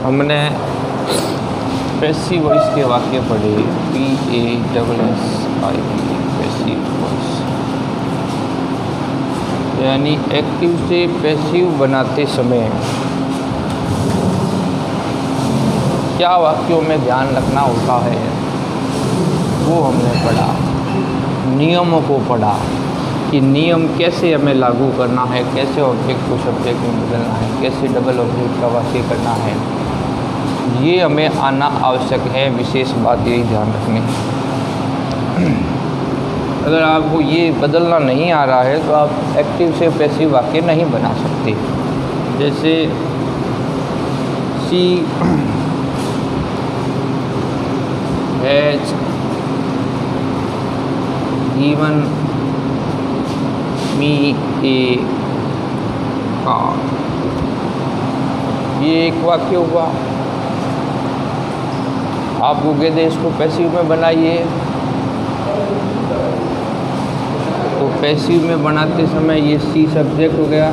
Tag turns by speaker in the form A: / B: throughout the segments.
A: हमने passive voice के वाक्य पढ़े, PASSIV पैसिव वॉइस, यानी एक्टिव से पैसिव बनाते समय क्या वाक्यों में ध्यान रखना होता है वो हमने पढ़ा। नियमों को पढ़ा कि नियम कैसे हमें लागू करना है, कैसे ऑब्जेक्ट को सब्जेक्ट में बदलना है, कैसे डबल ऑब्जेक्ट का वाक्य करना है, ये हमें आना आवश्यक है। विशेष बात यही ध्यान रखनी है। अगर आपको ये बदलना नहीं आ रहा है तो आप एक्टिव से पैसिव वाक्य नहीं बना सकते। जैसे she has given me a car, ये एक वाक्य हुआ। आपको कहते इसको पैसिव में बनाइए, तो पैसिव में बनाते समय ये सी सब्जेक्ट हो गया,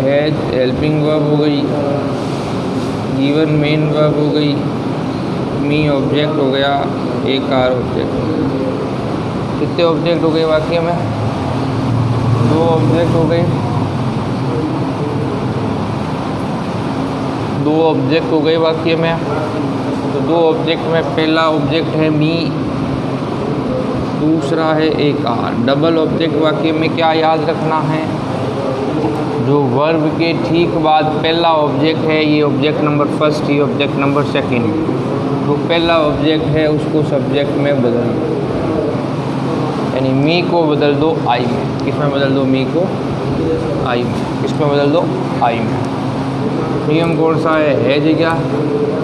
A: हैज हेल्पिंग वर्ब हो गई, गिवन मेन वर्ब हो गई, मी ऑब्जेक्ट हो गया, ए कार ऑब्जेक्ट। कितने ऑब्जेक्ट हो गए वाक्य में? 2 ऑब्जेक्ट हो गए, 2 ऑब्जेक्ट हो गए वाक्य में। तो 2 ऑब्जेक्ट में पहला ऑब्जेक्ट है मी, दूसरा है ए कार। डबल ऑब्जेक्ट वाक्य में क्या याद रखना है? जो वर्ब के ठीक बाद पहला ऑब्जेक्ट है, ये ऑब्जेक्ट नंबर फर्स्ट, ये ऑब्जेक्ट नंबर सेकंड, तो पहला ऑब्जेक्ट है उसको सब्जेक्ट में बदल दो, यानी मी को बदल दो आई में। किस में बदल दो? मी को आई में। किस में बदल दो? आई में। नियम कौन सा है? हैज। क्या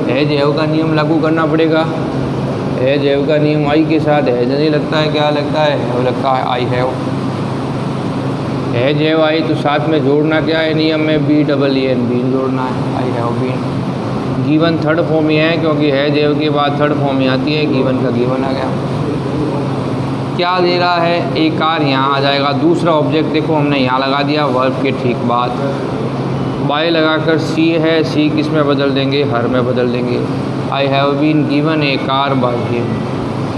A: हैज हैव का नियम लागू करना पड़ेगा। हैज हैव का नियम आई के साथ हैज नहीं लगता है, क्या लगता है? हैव लगता है, I have. Has have I, तो साथ में जोड़ना क्या है नियम में? B double E N, been जोड़ना है, I have been. Given third form ही है, क्योंकि हैज हैव के बाद थर्ड फॉर्म ही आती है, गिवन का गिवन आ गया। क्या दे रहा है? ए कार यहाँ आ जाएगा। दूसरा ऑब्जेक्ट देखो हमने यहाँ लगा दिया वर्ब के ठीक बाद, बाय लगाकर सी है, सी किस में बदल देंगे? हर में बदल देंगे। I have been given a car by him,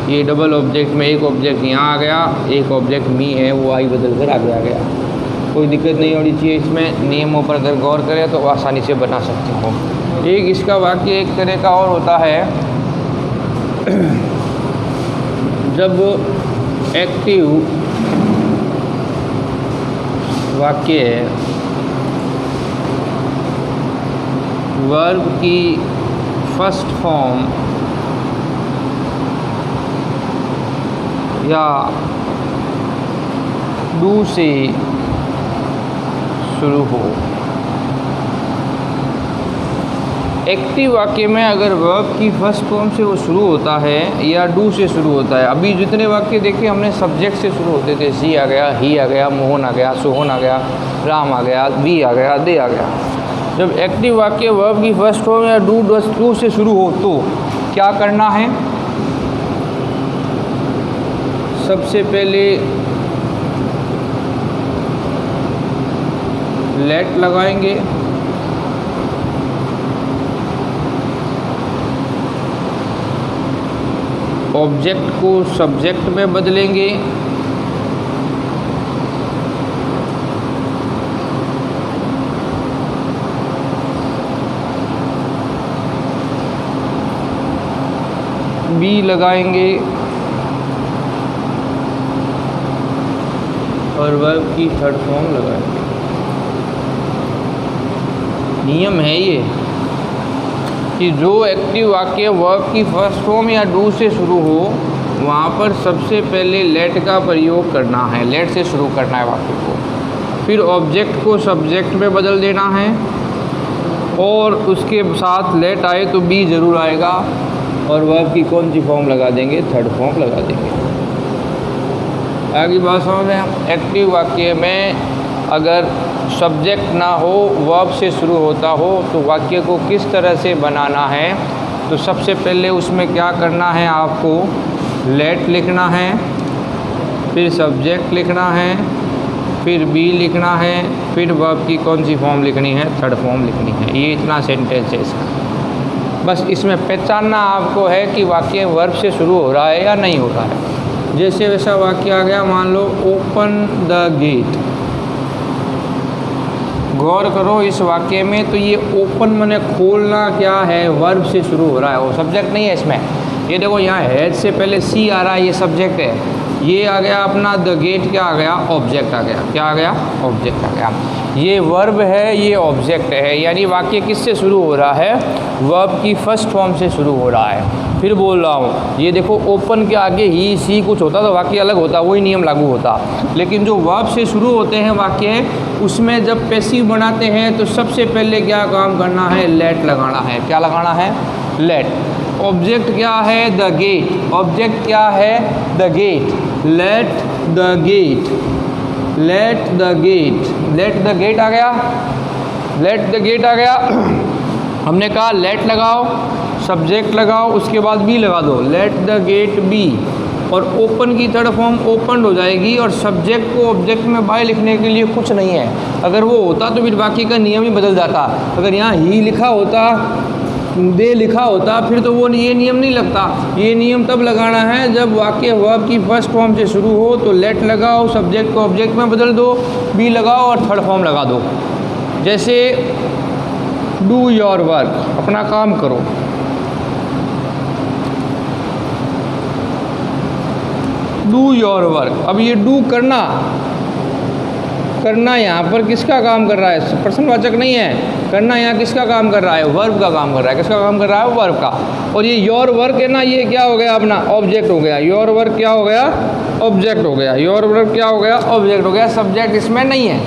A: ये डबल ऑब्जेक्ट में एक ऑब्जेक्ट यहाँ आ गया, एक ऑब्जेक्ट मी है, वो आई बदल कर आगे आ गया। कोई दिक्कत नहीं होनी चाहिए इसमें। नियमों पर अगर गौर करें तो आसानी से बना सकते हो। एक इसका वाक्य एक तरह का और होता है, जब एक्टिव वाक्य वर्ब की फर्स्ट फॉर्म या डू से शुरू हो। एक्टिव वाक्य में अगर वर्ब की फर्स्ट फॉर्म से वो शुरू होता है या डू से शुरू होता है। अभी जितने वाक्य देखे हमने सब्जेक्ट से शुरू होते थे, सी आ गया, ही आ गया, मोहन आ गया, सोहन आ गया, राम आ गया, वी आ गया, दे आ गया। जब एक्टिव वाक्य वर्ब की फर्स्ट फॉर्म या डू से शुरू हो तो क्या करना है? सबसे पहले लेट लगाएंगे, ऑब्जेक्ट को सब्जेक्ट में बदलेंगे, बी लगाएंगे और वर्ब की थर्ड फॉर्म लगाएंगे। नियम है ये कि जो एक्टिव वाक्य वर्ब की फर्स्ट फॉर्म या डू से शुरू हो वहाँ पर सबसे पहले लेट का प्रयोग करना है, लेट से शुरू करना है वाक्य को। फिर ऑब्जेक्ट को सब्जेक्ट में बदल देना है और उसके साथ लेट आए तो बी ज़रूर आएगा और वर्ब की कौन सी फॉर्म लगा देंगे? थर्ड फॉर्म लगा देंगे। आगे बात समझ में। एक्टिव वाक्य में अगर सब्जेक्ट ना हो, वर्ब से शुरू होता हो तो वाक्य को किस तरह से बनाना है? तो सबसे पहले उसमें क्या करना है? आपको लेट लिखना है, फिर सब्जेक्ट लिखना है, फिर बी लिखना है, फिर वर्ब की कौन सी फॉर्म लिखनी है, थर्ड फॉर्म लिखनी है। ये इतना सेंटेंस है इसका। बस इसमें पहचानना आपको है कि वाक्य वर्ब से शुरू हो रहा है या नहीं हो रहा है। जैसे वैसा वाक्य आ गया, मान लो ओपन द गेट। गौर करो इस वाक्य में, तो ये ओपन माने खोलना क्या है, वर्ब से शुरू हो रहा है, वो सब्जेक्ट नहीं है इसमें। ये देखो यहाँ हैज से पहले सी आ रहा है, ये सब्जेक्ट है। ये आ गया अपना द गेट, क्या आ गया, ऑब्जेक्ट आ गया। क्या आ गया, ऑब्जेक्ट आ गया। ये वर्ब है, ये ऑब्जेक्ट है, यानी वाक्य किससे शुरू हो रहा है, वर्ब की फर्स्ट फॉर्म से शुरू हो रहा है। फिर बोल रहा हूँ, ये देखो ओपन के आगे ही सी कुछ होता तो वाक्य अलग होता, वही नियम लागू होता। लेकिन जो वर्ब से शुरू होते हैं वाक्य, उसमें जब पैसिव बनाते हैं तो सबसे पहले क्या काम करना है, लेट लगाना है। क्या लगाना है, लेट। ऑब्जेक्ट क्या है, द गेट। ऑब्जेक्ट क्या है, the gate. Let the gate, let the gate, let the gate आ गया, लेट द गेट आ गया। हमने कहा लेट लगाओ, सब्जेक्ट लगाओ, उसके बाद बी लगा दो, लेट द गेट बी। और ओपन की थर्ड फॉर्म ओपन हो जाएगी, और सब्जेक्ट को ऑब्जेक्ट में बाय लिखने के लिए कुछ नहीं है। अगर वो होता तो फिर बाकी का नियम ही बदल जाता। अगर यहाँ ही लिखा होता, दे लिखा होता, फिर तो वो ये नियम नहीं लगता। ये नियम तब लगाना है जब वाक्य वर्ब की फर्स्ट फॉर्म से शुरू हो, तो लेट लगाओ, सब्जेक्ट को ऑब्जेक्ट में बदल दो, बी लगाओ और थर्ड फॉर्म लगा दो। जैसे डू योर वर्क, अपना काम करो। Do your work. अब ये डू करना, करना यहाँ पर किसका काम कर रहा है, प्रश्नवाचक नहीं है। करना यहाँ किसका काम कर रहा है, वर्ब का काम कर रहा है। किसका काम कर रहा है, वर्ब का। और ये योर वर्क है ना, ये क्या हो गया अपना, ऑब्जेक्ट हो गया। योर वर्क क्या हो गया, ऑब्जेक्ट हो गया। योर वर्क क्या हो गया, ऑब्जेक्ट हो गया। सब्जेक्ट इसमें नहीं है,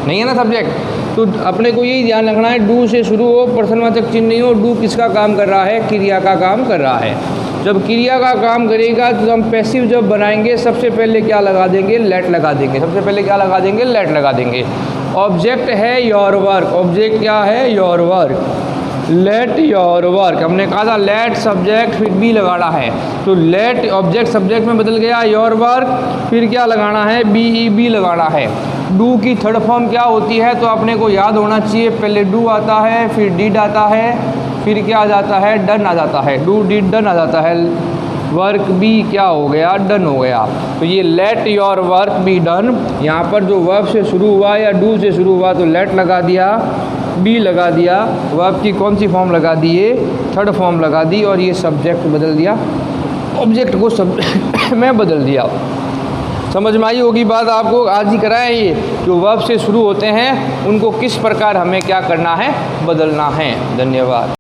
A: नहीं है ना सब्जेक्ट। तो अपने को यही ध्यान रखना है, डू से शुरू हो, प्रश्नवाचक चिन्ह नहीं हो। डू किसका काम कर रहा है, क्रिया का काम कर रहा है। जब क्रिया का काम करेगा तो हम पैसिव जब बनाएंगे, सबसे पहले क्या लगा देंगे, लेट लगा देंगे। सबसे पहले क्या लगा देंगे, लेट लगा देंगे। ऑब्जेक्ट है योर वर्क, ऑब्जेक्ट क्या है, your work. Let your work, हमने कहा था लेट सब्जेक्ट फिर बी लगाना है। तो लेट ऑब्जेक्ट सब्जेक्ट में बदल गया, योर वर्क, फिर क्या लगाना है, बी लगाना है। डू की थर्ड फॉर्म क्या होती है, तो अपने को याद होना चाहिए। पहले डू आता है, फिर डिड आता है, फिर क्या आ जाता है, डन आ जाता है। डू डिड डन आ जाता है। वर्क बी क्या हो गया, डन हो गया। तो ये let your work be done, यहाँ पर जो वर्ब से शुरू हुआ या डू से शुरू हुआ तो लेट लगा दिया, बी लगा दिया, वर्ब की कौन सी फॉर्म लगा दिए, थर्ड फॉर्म लगा दी, और ये सब्जेक्ट बदल दिया, ऑब्जेक्ट को सब्जेक्ट में बदल दिया। समझ में आई होगी बात आपको। आज ही कराया ये जो वर्ब से शुरू होते हैं उनको किस प्रकार हमें क्या करना है, बदलना है। धन्यवाद।